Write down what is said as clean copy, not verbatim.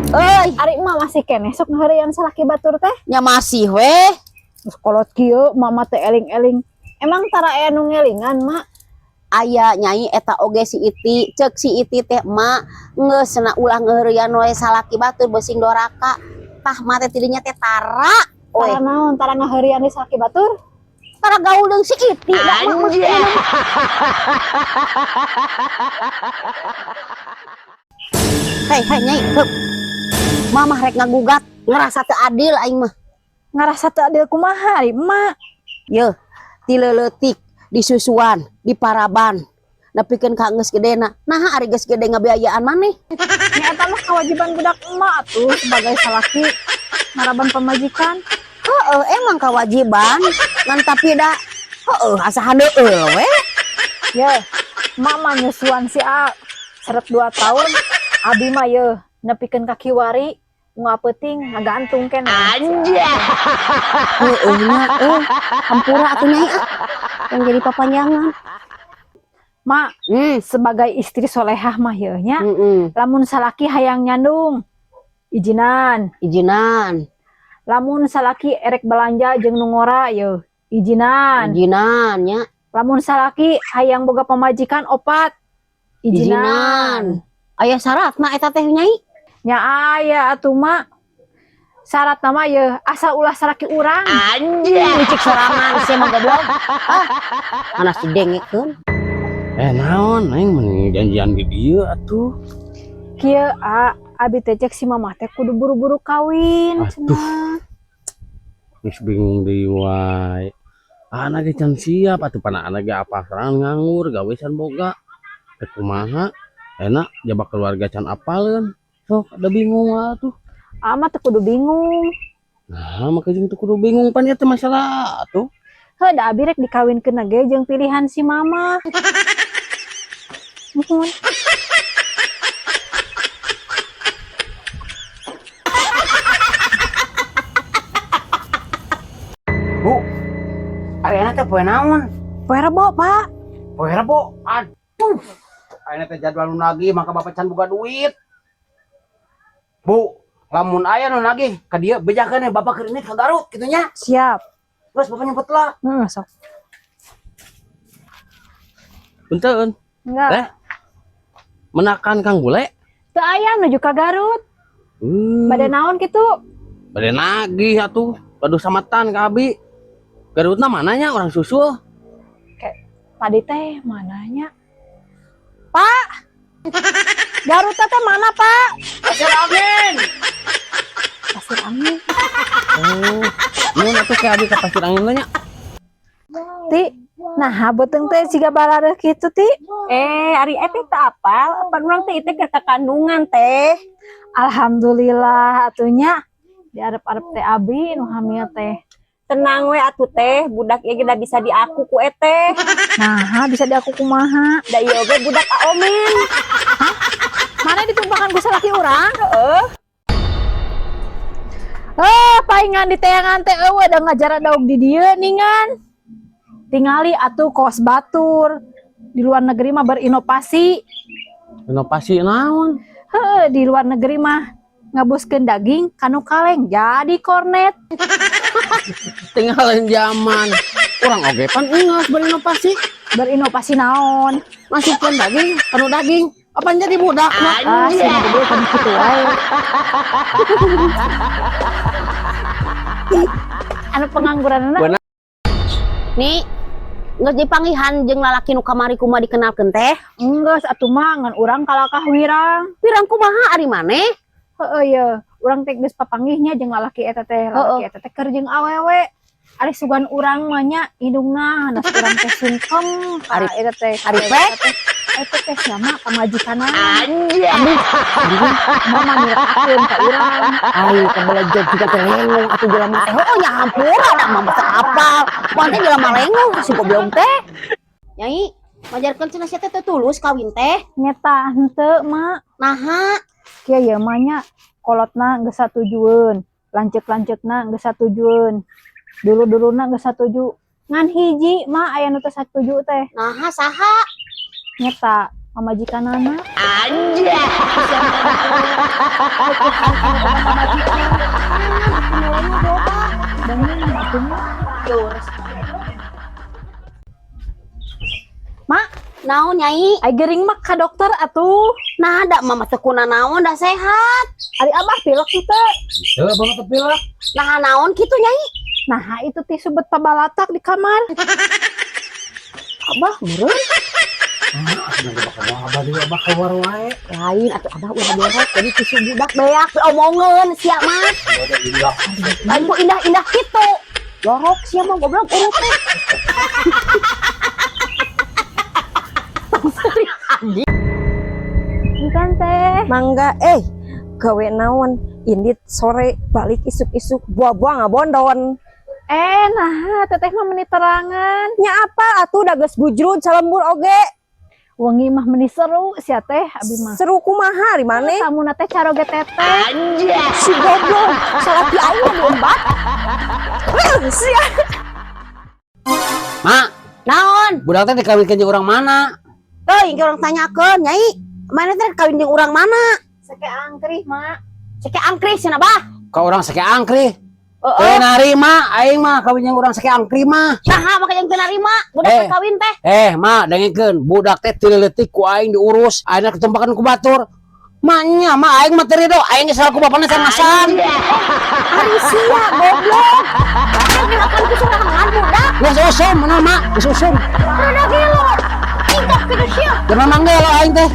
Ari mah masih keneh sok ngaheureun salaki batur teh. nya masih weh. Terus kolot kieu mama teh eling-eling. Emang tara aya nu ngelingan, Mak? Aya nyai eta oge si Iti, cek si Iti teh mak geus cenah ulah ngeureuyaan we salaki batur beusing doraka. Tah mah teh tidinya teh tara. Tara naon? Tara ngaheureuyaan di salaki batur? Tara gaul deung si Iti da mak. Hei nyai, heuk. Mamah rek ngagugat, ngerasa teu adil aing mah. Ngarasa teu adil kumaha ari Mak? Yeuh, ti leuletik disusuan, diparaban. Nepikeun ka geus gedena. Nah ari geus gede ngabiayaan maneh. Nya eta mah kewajiban budak emak atuh sebagai salaki maraban pamajikan. Heeh, emang kewajiban. Ngan tapi da heeh asa handeueul we. Ye, emak mah nyusuan si A seret 2 tahun. Abi mah ye nepikeun ka kiwari ngapeuting ngagantung keneh. Heeh nya hampura atuh nyai ah. Yang jadi papanjangan. Mak, sebagai istri solehah mah ye nya. Lamun Lamun salaki hayang nyandung ijinan. Lamun salaki erek belanja jeung nu ngora ye ijinan. nya. Lamun salaki hayang boga pamajikan opat ijinan. Aya syaratna eta teh nyai. Nya aya atuh Mak. Syarat nama ye asal ulah salaki urang. Cik sorangan sia mah goblok. Ah, mana si dengekeun. Naon aing meni janjian di dieu atuh. Kieu abi teh cek si mamah teh kudu buru-buru kawin cenah. Geus bingung deui wae. Anak ge can siap atuh pana anak ge apa serang nganggur gawesan boga. Teh kumaha? Enak jaba keluarga can apaleun. Sok ada bingung atuh. Amat teh kudu bingung. Nah, maka jeung teu kudu bingung pan ieu teh masalah atuh. Heuh da abi rek dikawinkeun ge jeung pilihan si mama. Muhun. Bu, arena teh poe naon? Poe Rebo, Pak. Poe Rebo. Aduh. Arena teh jadwal nu nagih maka bapak can boga duit. Bu, lamun aya nu nagih ka dieu bejakeun bapak keur ini ka Garut kitu nya. Siap. Terus bapak nyempet lah. Sok. Punten. Enggak. Menakan Kang Bule. Teu aya nuju ka Garut. Bade naon kitu? Bade nagih atuh. Padu samatan ka abi. Garutna mananya orang susul. Tadi teh mananya? Pak. Garut teh mana, Pak? Pasir Angin. Pasir Angin. Oh, mun atuh ke abi ka Pasir Angin nya. Ti, nah beuteung teh siga barareuh kitu ti. Ari teh teu apal, pan urang teh teh ka kandungan teh. Alhamdulillah atunya diarep-arep teh abi nu hamil teh. Tenang we atuh teh, budak ieu geus bisa diaku ku eteh. Nah, bisa diaku kumaha? Da ieu ge budak Aomen. Mana ditumpakan ku salaki urang? Heeh. Paingan di teangan teh eueuh da ngajar daug di dieu ningan. Tingali atuh kos batur. Di luar negeri mah berinovasi. Inovasi naon? Heuh, di luar negeri mah ngabuskeun daging kanu kaleng jadi kornet. Tinggalin zaman. Urang oge pan geus berinovasi. Berinovasi naon? Masukkeun daging, kanu daging. Apa jadi budak? Sih gede kan kitu wae. Anu pengangguranna. Nih, geus dipanggihan jeung lalaki nu kamari kumaha dikenalkeun teh. Enggeus atuh mah ngan urang kalakah wirang. Wirang kumaha ari maneh? Heeh ye, urang teh geus papanggihnya jeung lalaki eta teh. Lalaki eta teh keur jeung awewe. Ari sugan urang mah nya hidungna hanas urang teh sungkem. Ari eta teh, ari pek. Eta teh sama pamajikanna. Mama nyerahkeun ka urang. Ai kabelajot juga teh lengung atuh jelema teh. Oh nya hampura da mah teu apal. Moal teh jelema lengung si goblok teh. Nyai, majarkeun cenah sia teh tulus kawin teh. Nyeta henteu, Mak. Naha? Kieu ye mah nya kolotna geus satujueun, lanceuk-lanceukna geus satujueun. Dulu-duluna geus satuju. Ngan hiji mah aya nu teu satuju teh. Naha saha? Nyeta pamajikanana. Mak, naon nyai? Ai gering mah ka dokter atuh. Nah, ada mama tekuna naon dah sehat. Ari abah pilek teh. Teu banget tepilak. Nah, naon kitu nyai? Nah, itu teh subet pabalatak di kamar. Abah meureun. Abah dia abah keluar wae. Lain atuh abah udah beres jadi tisu budak beak omongeun sia mah. Lain ku indah-indah kitu. Lorok sia mah goblok urut teh. Bukan teh. Mangga gawe naon indit sore balik isuk-isuk buah-buah ngabondon Nah, teteh mah meni terangan. nya apa atuh da geus bujrud salembur oge Wengi mah meni seru sia teh abi mah. seru kumaha di mane Samuna teh caroge teteh. si goblok salaki aing mah diembat sia Mak, Naon? budak teh dikawinkeun jeung urang mana? Teuing ke orang tanyakeun nyai. Mana teh kawin jeung urang mana? Seke angkrih, Mak. Cek angkris cenah bah. Ka urang sake angkri. Heeh. Teu narima aing mah kawin jeung urang sake angkri mah. Saha make yang teu narima budak kawin teh. Mak, dengekeun budak teh teu leutik ku aing diurus, ayeuna ketempakan ku batur. Maknya mah aing mah teu ridho, aing geus ku bapana sanasan. Ari sia goblok. Aing dilakukan kesurangan budak. Geus usum mana mak, geus usum. Rada gelo. Tingkah kitu sia. Jangan manggil lo aing teh.